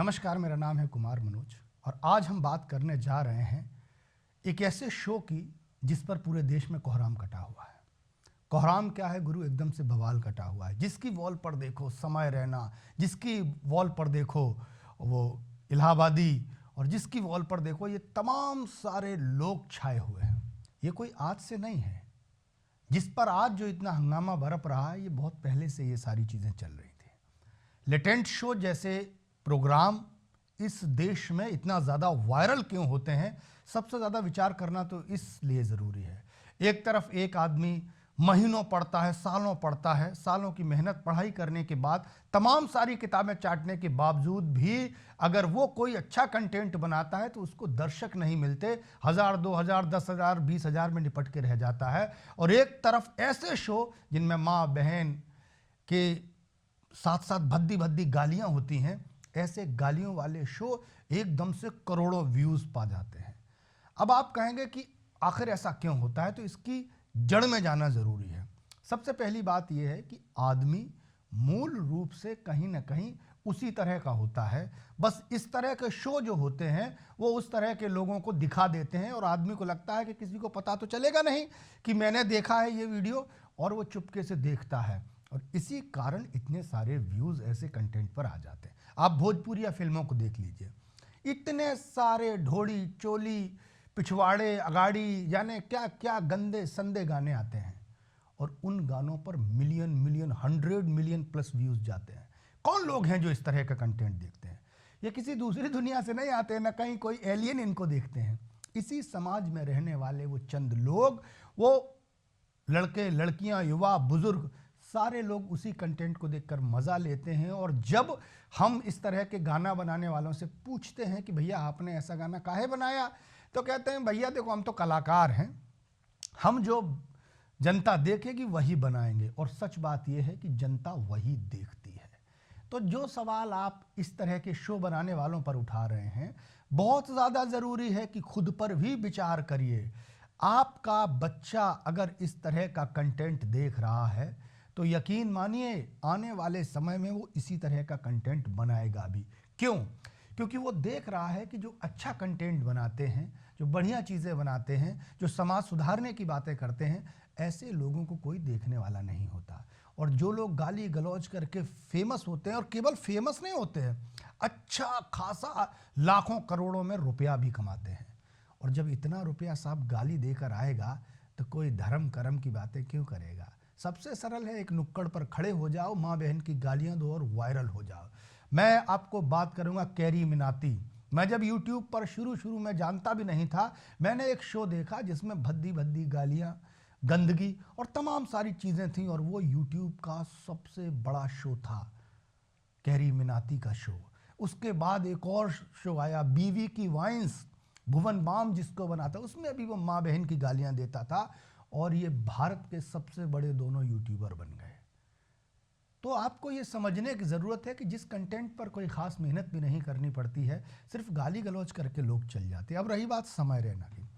नमस्कार, मेरा नाम है कुमार मनोज और आज हम बात करने जा रहे हैं एक ऐसे शो की जिस पर पूरे देश में कोहराम कटा हुआ है। कोहराम क्या है गुरु? एकदम से बवाल कटा हुआ है। जिसकी वॉल पर देखो समय रैना, जिसकी वॉल पर देखो वो इलाहाबादी, और जिसकी वॉल पर देखो ये तमाम सारे लोग छाए हुए हैं। ये कोई आज से नहीं है। जिस पर आज जो इतना हंगामा बरप रहा है, ये बहुत पहले से ये सारी चीज़ें चल रही थी। लेटेंट शो जैसे प्रोग्राम इस देश में इतना ज़्यादा वायरल क्यों होते हैं, सबसे ज़्यादा विचार करना तो इसलिए ज़रूरी है। एक तरफ एक आदमी महीनों पढ़ता है, सालों पढ़ता है, सालों की मेहनत पढ़ाई करने के बाद, तमाम सारी किताबें चाटने के बावजूद भी अगर वो कोई अच्छा कंटेंट बनाता है तो उसको दर्शक नहीं मिलते। 1000, 2000, 10,000, 20,000 में निपट के रह जाता है। और एक तरफ ऐसे शो जिनमें माँ बहन के साथ साथ भद्दी भद्दी गालियाँ होती हैं, ऐसे गालियों वाले शो एकदम से करोड़ों व्यूज़ पा जाते हैं। अब आप कहेंगे कि आखिर ऐसा क्यों होता है, तो इसकी जड़ में जाना ज़रूरी है। सबसे पहली बात यह है कि आदमी मूल रूप से कहीं ना कहीं उसी तरह का होता है। बस इस तरह के शो जो होते हैं वो उस तरह के लोगों को दिखा देते हैं और आदमी को लगता है कि किसी को पता तो चलेगा नहीं कि मैंने देखा है ये वीडियो, और वो चुपके से देखता है। और इसी कारण इतने सारे व्यूज़ ऐसे कंटेंट पर आ जाते हैं। आप भोजपुरी या फिल्मों को देख लीजिए, इतने सारे ढोड़ी चोली पिछवाड़े अगाड़ी यानी क्या क्या गंदे संदे गाने आते हैं, और उन गानों पर million million 100 million plus views जाते हैं। कौन लोग हैं जो इस तरह का कंटेंट देखते हैं? ये किसी दूसरी दुनिया से नहीं आते, ना कहीं कोई एलियन इनको देखते हैं। इसी समाज में रहने वाले वो चंद लोग, वो लड़के लड़कियां, युवा बुजुर्ग, सारे लोग उसी कंटेंट को देखकर मज़ा लेते हैं। और जब हम इस तरह के गाना बनाने वालों से पूछते हैं कि भैया आपने ऐसा गाना काहे बनाया, तो कहते हैं भैया देखो हम तो कलाकार हैं, हम जो जनता देखेगी वही बनाएंगे। और सच बात यह है कि जनता वही देखती है। तो जो सवाल आप इस तरह के शो बनाने वालों पर उठा रहे हैं, बहुत ज़्यादा ज़रूरी है कि खुद पर भी विचार करिए। आपका बच्चा अगर इस तरह का कंटेंट देख रहा है तो यकीन मानिए आने वाले समय में वो इसी तरह का कंटेंट बनाएगा भी। क्यों? क्योंकि वो देख रहा है कि जो अच्छा कंटेंट बनाते हैं, जो बढ़िया चीज़ें बनाते हैं, जो समाज सुधारने की बातें करते हैं, ऐसे लोगों को कोई देखने वाला नहीं होता। और जो लोग गाली गलौज करके फेमस होते हैं, और केवल फेमस नहीं होते हैं, अच्छा खासा लाखों करोड़ों में रुपया भी कमाते हैं। और जब इतना रुपया साहब गाली देकर आएगा तो कोई धर्म कर्म की बातें क्यों करेगा? सबसे सरल है, एक नुक्कड़ पर खड़े हो जाओ, माँ बहन की गालियाँ दो और वायरल हो जाओ। मैं आपको बात करूँगा कैरी मिनाती। मैं जब YouTube पर शुरू में जानता भी नहीं था, मैंने एक शो देखा जिसमें भद्दी भद्दी गालियाँ, गंदगी और तमाम सारी चीज़ें थीं, और वो YouTube का सबसे बड़ा शो था, कैरी मिनाती का शो। उसके बाद एक और शो आया, बीवी की वाइन्स, भुवन बाम जिसको बनाता, उसमें भी वो माँ बहन की गालियाँ देता था, और ये भारत के सबसे बड़े दोनों यूट्यूबर बन गए। तो आपको ये समझने की ज़रूरत है कि जिस कंटेंट पर कोई ख़ास मेहनत भी नहीं करनी पड़ती है, सिर्फ गाली गलौज करके लोग चल जाते हैं। अब रही बात समय रैना की,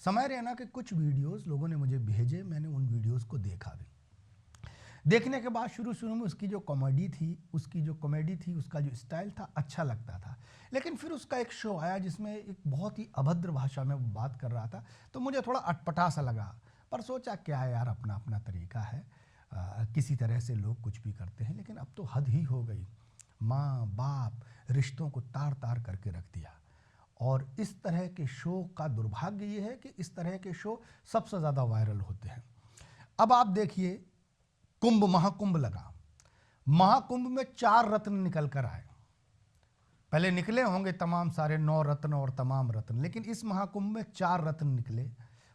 समय रैना के कुछ वीडियोस लोगों ने मुझे भेजे, मैंने उन वीडियोस को देखा भी। देखने के बाद शुरू में उसकी जो कॉमेडी थी, उसका जो स्टाइल था, अच्छा लगता था। लेकिन फिर उसका एक शो आया जिसमें एक बहुत ही अभद्र भाषा में वो बात कर रहा था, तो मुझे थोड़ा अटपटा सा लगा। पर सोचा क्या है यार, अपना अपना तरीका है, किसी तरह से लोग कुछ भी करते हैं। लेकिन अब तो हद ही हो गई। माँ बाप रिश्तों को तार तार करके रख दिया। और इस तरह के शो का दुर्भाग्य ये है कि इस तरह के शो सबसे ज़्यादा वायरल होते हैं। अब आप देखिए, कुंभ महाकुंभ लगा, महाकुंभ में 4 रत्न निकल कर आए। पहले निकले होंगे तमाम सारे 9 रत्न और तमाम रत्न, लेकिन इस महाकुंभ में 4 रत्न निकले।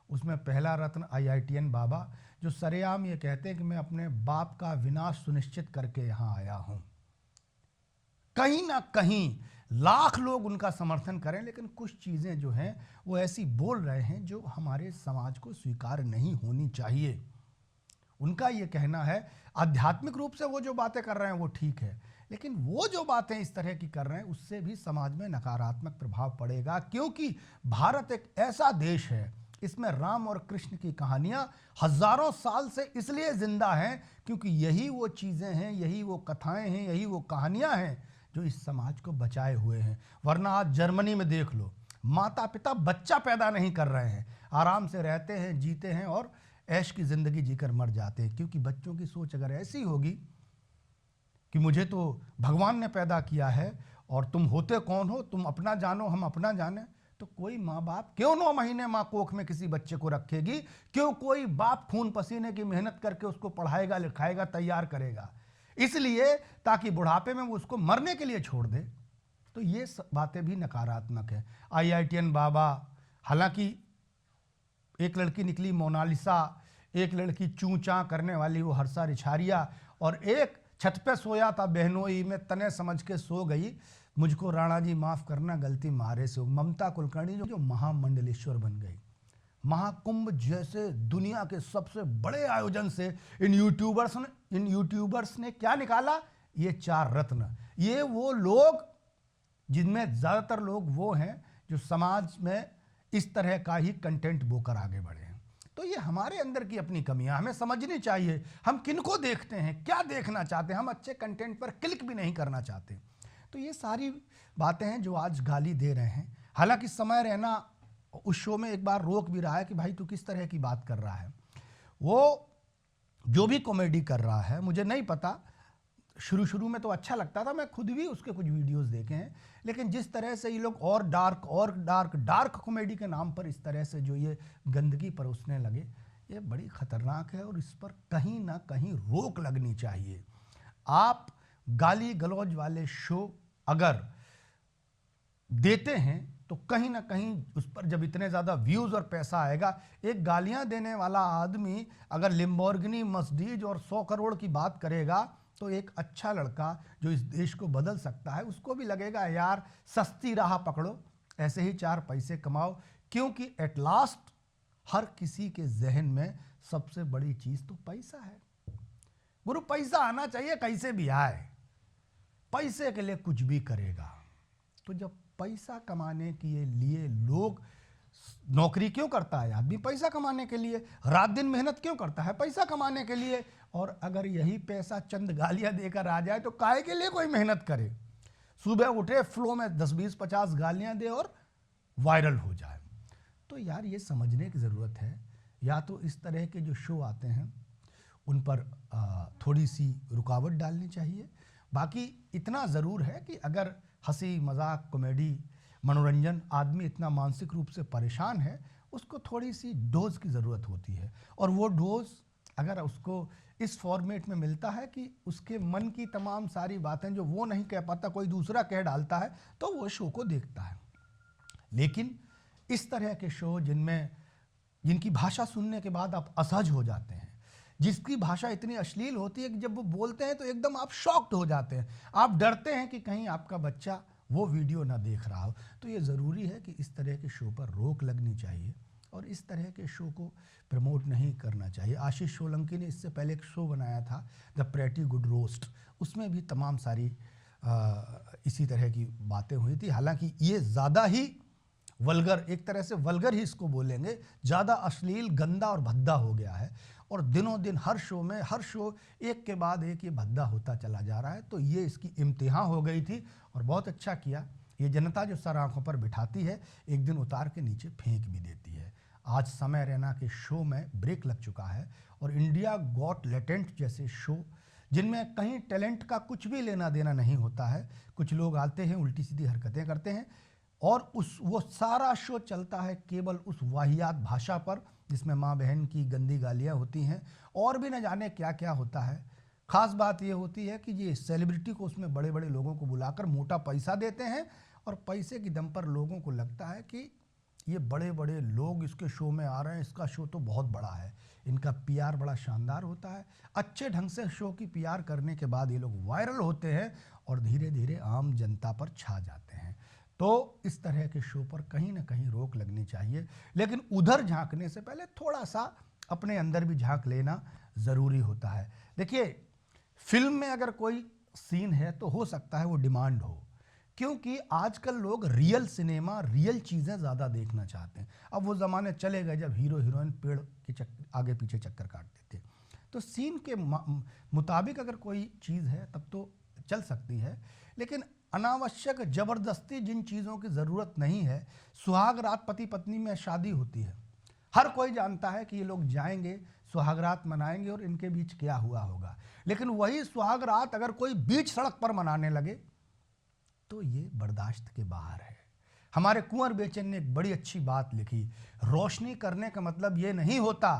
उसमें पहला रत्न IITN बाबा, जो सरेआम ये कहते हैं कि मैं अपने बाप का विनाश सुनिश्चित करके यहाँ आया हूँ। कहीं ना कहीं लाख लोग उनका समर्थन करें, लेकिन कुछ चीज़ें जो हैं वो ऐसी बोल रहे हैं जो हमारे समाज को स्वीकार नहीं होनी चाहिए। उनका ये कहना है, आध्यात्मिक रूप से वो जो बातें कर रहे हैं वो ठीक है, लेकिन वो जो बातें इस तरह की कर रहे हैं उससे भी समाज में नकारात्मक प्रभाव पड़ेगा। क्योंकि भारत एक ऐसा देश है, इसमें राम और कृष्ण की कहानियां हजारों साल से इसलिए जिंदा हैं क्योंकि यही वो चीज़ें हैं, यही वो कथाएं हैं, यही वो कहानियां हैं जो इस समाज को बचाए हुए हैं। वरना आज जर्मनी में देख लो, माता पिता बच्चा पैदा नहीं कर रहे हैं, आराम से रहते हैं, जीते हैं और ऐश की ज़िंदगी जीकर मर जाते हैं। क्योंकि बच्चों की सोच अगर ऐसी होगी कि मुझे तो भगवान ने पैदा किया है और तुम होते कौन हो, तुम अपना जानो हम अपना जाने, तो कोई माँ बाप क्यों 9 महीने माँ कोख में किसी बच्चे को रखेगी? क्यों कोई बाप खून पसीने की मेहनत करके उसको पढ़ाएगा, लिखाएगा, तैयार करेगा? इसलिए ताकि बुढ़ापे में वो उसको मरने के लिए छोड़ दे। तो ये बातें भी नकारात्मक है। IITN बाबा, हालांकि एक लड़की निकली मोनालिसा, एक लड़की चूं चां करने वाली वो हर्षा रिछारिया, और एक छत पे सोया था बहनोई में तने समझ के सो गई, मुझको राणा जी माफ करना गलती मारे से, ममता कुलकर्णी जो महामंडलेश्वर बन गई। महाकुंभ जैसे दुनिया के सबसे बड़े आयोजन से इन यूट्यूबर्स ने क्या निकाला? ये 4 रत्न। ये वो लोग जिनमें ज़्यादातर लोग वो हैं जो समाज में इस तरह का ही कंटेंट बोकर आगे बढ़े हैं। तो ये हमारे अंदर की अपनी कमियां हमें समझनी चाहिए। हम किनको देखते हैं, क्या देखना चाहते हैं? हम अच्छे कंटेंट पर क्लिक भी नहीं करना चाहते। तो ये सारी बातें हैं जो आज गाली दे रहे हैं। हालांकि समय रहना उस शो में एक बार रोक भी रहा है कि भाई तू किस तरह की बात कर रहा है। वो जो भी कॉमेडी कर रहा है, मुझे नहीं पता, शुरू में तो अच्छा लगता था, मैं खुद भी उसके कुछ वीडियोस देखे हैं, लेकिन जिस तरह से ये लोग और डार्क कॉमेडी के नाम पर इस तरह से जो ये गंदगी परोसने लगे, ये बड़ी खतरनाक है और इस पर कहीं ना कहीं रोक लगनी चाहिए। आप गाली गलौज वाले शो अगर देते हैं तो कहीं ना कहीं उस पर जब इतने ज़्यादा व्यूज़ और पैसा आएगा, एक गालियां देने वाला आदमी अगर लिम्बोर्गिनी, मर्सिडीज और 100 करोड़ की बात करेगा तो एक अच्छा लड़का जो इस देश को बदल सकता है उसको भी लगेगा यार सस्ती राह पकड़ो, ऐसे ही 4 पैसे कमाओ। क्योंकि एट लास्ट हर किसी के जहन में सबसे बड़ी चीज़ तो पैसा है। गुरु पैसा आना चाहिए, कैसे भी आए, पैसे के लिए कुछ भी करेगा। तो जब पैसा कमाने के लिए लोग नौकरी क्यों करता है? आदमी पैसा कमाने के लिए रात दिन मेहनत क्यों करता है? पैसा कमाने के लिए। और अगर यही पैसा चंद गालियां देकर आ जाए तो काहे के लिए कोई मेहनत करे? सुबह उठे फ्लो में 10, 20, 50 गालियां दे और वायरल हो जाए। तो यार ये समझने की ज़रूरत है, या तो इस तरह के जो शो आते हैं उन पर थोड़ी सी रुकावट डालनी चाहिए। बाकी इतना ज़रूर है कि अगर हंसी मजाक कॉमेडी मनोरंजन, आदमी इतना मानसिक रूप से परेशान है, उसको थोड़ी सी डोज की ज़रूरत होती है। और वो डोज अगर उसको इस फॉर्मेट में मिलता है कि उसके मन की तमाम सारी बातें जो वो नहीं कह पाता कोई दूसरा कह डालता है, तो वो शो को देखता है। लेकिन इस तरह के शो जिनकी भाषा सुनने के बाद आप असहज हो जाते हैं, जिसकी भाषा इतनी अश्लील होती है कि जब वो बोलते हैं तो एकदम आप शॉक्ड हो जाते हैं, आप डरते हैं कि कहीं आपका बच्चा वो वीडियो ना देख रहा हो। तो ये ज़रूरी है कि इस तरह के शो पर रोक लगनी चाहिए और इस तरह के शो को प्रमोट नहीं करना चाहिए। आशीष सोलंकी ने इससे पहले एक शो बनाया था द प्रेटी गुड रोस्ट, उसमें भी तमाम सारी इसी तरह की बातें हुई थी। हालांकि ये ज़्यादा ही वल्गर, एक तरह से वल्गर ही इसको बोलेंगे, ज़्यादा अश्लील, गंदा और भद्दा हो गया है। और दिनों दिन हर शो एक के बाद एक ये भद्दा होता चला जा रहा है। तो ये इसकी इम्तिहान हो गई थी और बहुत अच्छा किया। ये जनता जो सर आंखों पर बिठाती है, एक दिन उतार के नीचे फेंक भी देती है। आज समय रैना के शो में ब्रेक लग चुका है और इंडिया गॉट लेटेंट जैसे शो जिनमें कहीं टैलेंट का कुछ भी लेना देना नहीं होता है, कुछ लोग आते हैं उल्टी सीधी हरकतें करते हैं और वो सारा शो चलता है केवल उस वाहियात भाषा पर जिसमें माँ बहन की गंदी गालियाँ होती हैं और भी न जाने क्या क्या होता है। ख़ास बात ये होती है कि ये सेलिब्रिटी को उसमें बड़े बड़े लोगों को बुलाकर मोटा पैसा देते हैं और पैसे की दम पर लोगों को लगता है कि ये बड़े बड़े लोग इसके शो में आ रहे हैं, इसका शो तो बहुत बड़ा है, इनका पीआर बड़ा शानदार होता है। अच्छे ढंग से शो की पीआर करने के बाद ये लोग वायरल होते हैं और धीरे धीरे आम जनता पर छा जाते हैं। तो इस तरह के शो पर कहीं ना कहीं रोक लगनी चाहिए, लेकिन उधर झांकने से पहले थोड़ा सा अपने अंदर भी झांक लेना ज़रूरी होता है। देखिए, फिल्म में अगर कोई सीन है तो हो सकता है वो डिमांड हो, क्योंकि आजकल लोग रियल सिनेमा, रियल चीज़ें ज़्यादा देखना चाहते हैं। अब वो ज़माने चले गए जब हीरो हीरोइन पेड़ के आगे पीछे चक्कर काटते थे। तो सीन के मुताबिक अगर कोई चीज़ है तब तो चल सकती है, लेकिन अनावश्यक जबरदस्ती जिन चीज़ों की ज़रूरत नहीं है, सुहाग रात पति पत्नी में शादी होती है, हर कोई जानता है कि ये लोग जाएंगे, सुहाग रात मनाएंगे और इनके बीच क्या हुआ होगा, लेकिन वही सुहाग रात अगर कोई बीच सड़क पर मनाने लगे तो ये बर्दाश्त के बाहर है। हमारे कुंवर बेचन ने एक बड़ी अच्छी बात लिखी, रोशनी करने का मतलब ये नहीं होता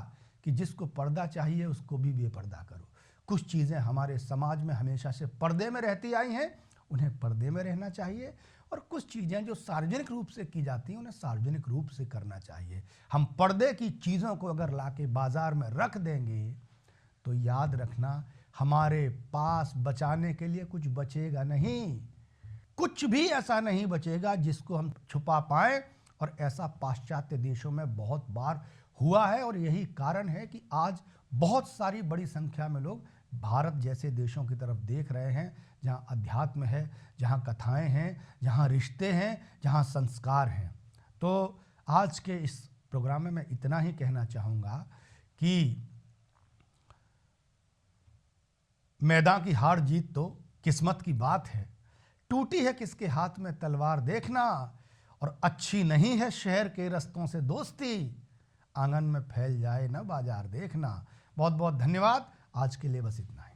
कि जिसको पर्दा चाहिए उसको भी बेपर्दा करो। कुछ चीज़ें हमारे समाज में हमेशा से पर्दे में रहती आई हैं, उन्हें पर्दे में रहना चाहिए, और कुछ चीज़ें जो सार्वजनिक रूप से की जाती हैं उन्हें सार्वजनिक रूप से करना चाहिए। हम पर्दे की चीज़ों को अगर लाके बाजार में रख देंगे तो याद रखना, हमारे पास बचाने के लिए कुछ बचेगा नहीं, कुछ भी ऐसा नहीं बचेगा जिसको हम छुपा पाएं। और ऐसा पाश्चात्य देशों में बहुत बार हुआ है, और यही कारण है कि आज बहुत सारी बड़ी संख्या में लोग भारत जैसे देशों की तरफ देख रहे हैं, जहां अध्यात्म है, जहां कथाएं हैं, जहां रिश्ते हैं, जहां संस्कार हैं। तो आज के इस प्रोग्राम में मैं इतना ही कहना चाहूँगा कि मैदान की हार जीत तो किस्मत की बात है, टूटी है किसके हाथ में तलवार देखना, और अच्छी नहीं है शहर के रस्तों से दोस्ती, आंगन में फैल जाए ना बाजार देखना। बहुत बहुत धन्यवाद, आज के लिए बस इतना ही।